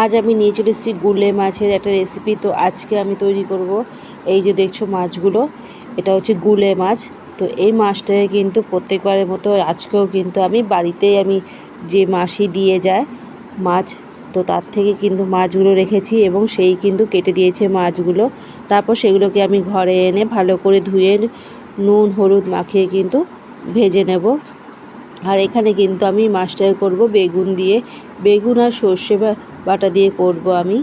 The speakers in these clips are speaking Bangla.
আজ আমি নিয়ে চলে এসেছি গুলে মাছের একটা রেসিপি। তো আজকে আমি তৈরি করব এই যে দেখছো মাছগুলো, এটা হচ্ছে গুলে মাছ। তো এই মাছটাকে কিন্তু প্রত্যেকবারের মতো আজকেও কিন্তু আমি বাড়িতেই যে মাসি দিয়ে যায় মাছ, তো তার থেকে কিন্তু মাছগুলো রেখেছি এবং সেই কিন্তু কেটে দিয়েছে মাছগুলো। তারপর সেগুলোকে আমি ঘরে এনে ভালো করে ধুয়ে নুন হলুদ মাখিয়ে কিন্তু ভেজে নেব। আর এখানে কিন্তু আমি মাছটাকে করব বেগুন দিয়ে, বেগুন আর সর্ষে বাটা দিয়ে করব আমি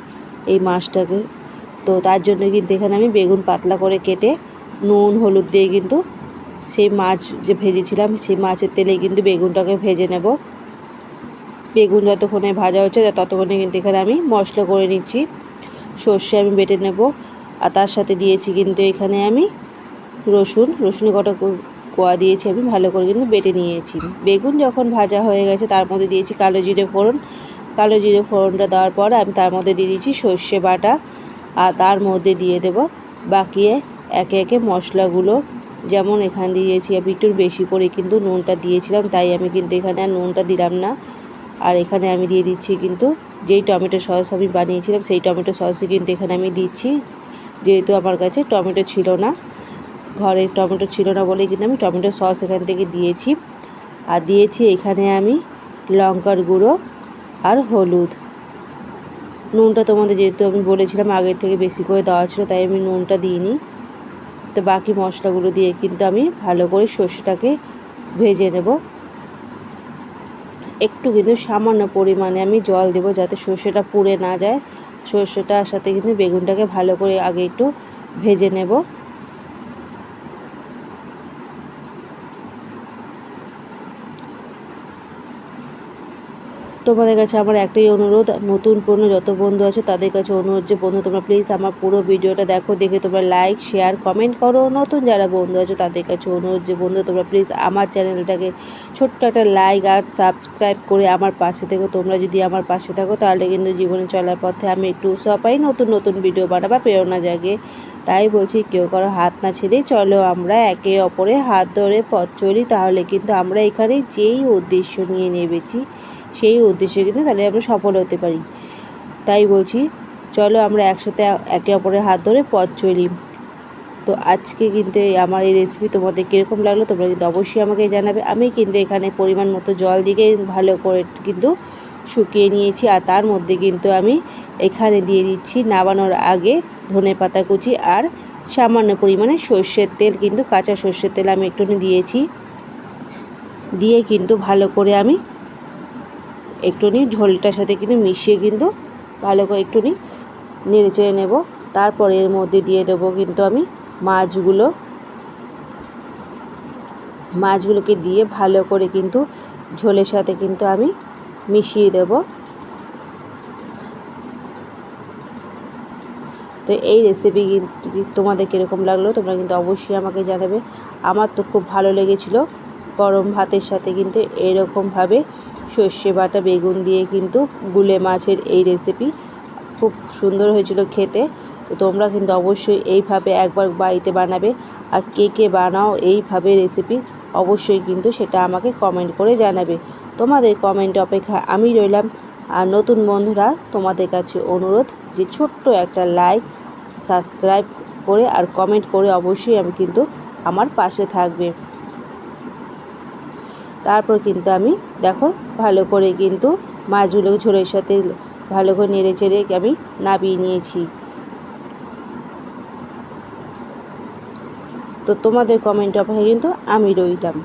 এই মাছটাকে। তো তার জন্য কিন্তু এখানে আমি বেগুন পাতলা করে কেটে নুন হলুদ দিয়ে কিন্তু সেই মাছ যে ভেজেছিলাম সেই মাছের তেলে কিন্তু বেগুনটাকে ভেজে নেব। বেগুন যতক্ষণে ভাজা হচ্ছে ততক্ষণে কিন্তু এখানে আমি মশলা করে নিচ্ছি। সর্ষে আমি বেটে নেব, আর তার সাথে দিয়েছি কিন্তু এখানে আমি রসুনের কটা কোয়া দিয়েছি, আমি ভালো করে কিন্তু বেটে নিয়েছি। বেগুন যখন ভাজা হয়ে গেছে তার মধ্যে দিয়েছি কালো জিরে ফোড়নটা দেওয়ার পর আমি তার মধ্যে দিয়ে দিয়েছি সর্ষে বাটা, আর তার মধ্যে দিয়ে দেব বাকি একে একে মশলাগুলো। যেমন এখানে দিয়েছি আমি একটু বেশি করে কিন্তু নুনটা দিয়েছিলাম, তাই আমি কিন্তু এখানে আর নুনটা দিলাম না। আর এখানে আমি দিয়ে দিচ্ছি কিন্তু যেই টমেটো সস আমি বানিয়েছিলাম সেই টমেটো সসই কিন্তু এখানে আমি দিচ্ছি, যেহেতু আমার কাছে টমেটো ছিল না, ঘরে টমেটো ছিল না বলেই কিন্তু আমি টমেটো সস এখান থেকে দিয়েছি। আর দিয়েছি এখানে আমি লঙ্কার গুঁড়ো আর হলুদ। নুনটা তোমাদের যেহেতু আমি বলেছিলাম আগের থেকে বেশি করে দেওয়া ছিল, তাই আমি নুনটা দিইনি। তো বাকি মশলাগুলো দিয়ে কিন্তু আমি ভালো করে সর্ষেটাকে ভেজে নেব। একটু কিন্তু সামান্য পরিমাণে আমি জল দেব যাতে সর্ষেটা পুড়ে না যায়। সর্ষেটার সাথে কিন্তু বেগুনটাকে ভালো করে আগে একটু ভেজে নেব। তোমাদের কাছে আমার একটাই অনুরোধ, নতুন পুরনো যত বন্ধু আছে তাদের কাছে অনুরোধ যে বন্ধু তোমরা প্লিজ আমার পুরো ভিডিওটা দেখো, দেখে তোমরা লাইক শেয়ার কমেন্ট করো। নতুন যারা বন্ধু আছো তাদের কাছে অনুরোধ যে বন্ধু তোমরা প্লিজ আমার চ্যানেলটাকে ছোট্ট একটা লাইক আর সাবস্ক্রাইব করে আমার পাশে থেকো। তোমরা যদি আমার পাশে থাকো তাহলে কিন্তু জীবনে চলার পথে আমি একটু উৎসাহ পাই, নতুন ভিডিও বানাবার প্রেরণা জাগে। তাই বলছি কেউ কারো হাত না ছেড়ে চলো আমরা একে অপরে হাত ধরে পথ চলি, তাহলে কিন্তু আমরা এখানে যেই উদ্দেশ্য নিয়ে নেমেছি সেই উদ্দেশ্যে কিন্তু তাহলে আমরা সফল হতে পারি। তাই বলছি চলো আমরা একসাথে একে অপরের হাত ধরে পথ চলি। তো আজকে কিন্তু আমার এই রেসিপি তোমাদের কীরকম লাগলো তোমরা কিন্তু অবশ্যই আমাকে জানাবে। আমি কিন্তু এখানে পরিমাণ মতো জল দিয়ে ভালো করে কিন্তু শুকিয়ে নিয়েছি, আর তার মধ্যে কিন্তু আমি এখানে দিয়ে দিচ্ছি নামানোর আগে ধনেপাতা কুচি আর সামান্য পরিমাণে সর্ষের তেল, কিন্তু কাঁচা সর্ষের তেল আমি একটুখানি দিয়েছি। দিয়ে কিন্তু ভালো করে আমি একটুখানি ঝোলটার সাথে কিন্তু মিশিয়ে কিন্তু ভালো করে একটুখানি নেড়ে চেড়ে নেব। তারপর এর মধ্যে দিয়ে দেবো কিন্তু আমি মাছগুলোকে দিয়ে ভালো করে কিন্তু ঝোলের সাথে কিন্তু আমি মিশিয়ে দেব। তো এই রেসিপি কিন্তু তোমাদের কীরকম লাগলো তোমরা কিন্তু অবশ্যই আমাকে জানাবে। আমার তো খুব ভালো লেগেছিলো গরম ভাতের সাথে কিন্তু এরকমভাবে সর্ষে বাটা বেগুন দিয়ে কিন্তু গুলে মাছের এই রেসিপি খুব সুন্দর হয়েছিল খেতে। তো তোমরা কিন্তু অবশ্যই এইভাবে একবার বাড়িতে বানাবে। আর কে বানাও এইভাবে রেসিপি অবশ্যই কিন্তু সেটা আমাকে কমেন্ট করে জানাবে। তোমাদের কমেন্ট অপেক্ষা আমি রইলাম। আর নতুন বন্ধুরা তোমাদের কাছে অনুরোধ যে ছোট্ট একটা লাইক সাবস্ক্রাইব করে আর কমেন্ট করে অবশ্যই আমি কিন্তু আমার পাশে থাকবে। তারপর কিন্তু আমি দেখো ভালো করে কিন্তু মাছগুলো ঝোলের সাথে ভালো করে নেড়ে চেড়ে আমি নামিয়ে নিয়েছি। তো তোমাদের কমেন্ট অপেক্ষায় কিন্তু আমি রইলাম।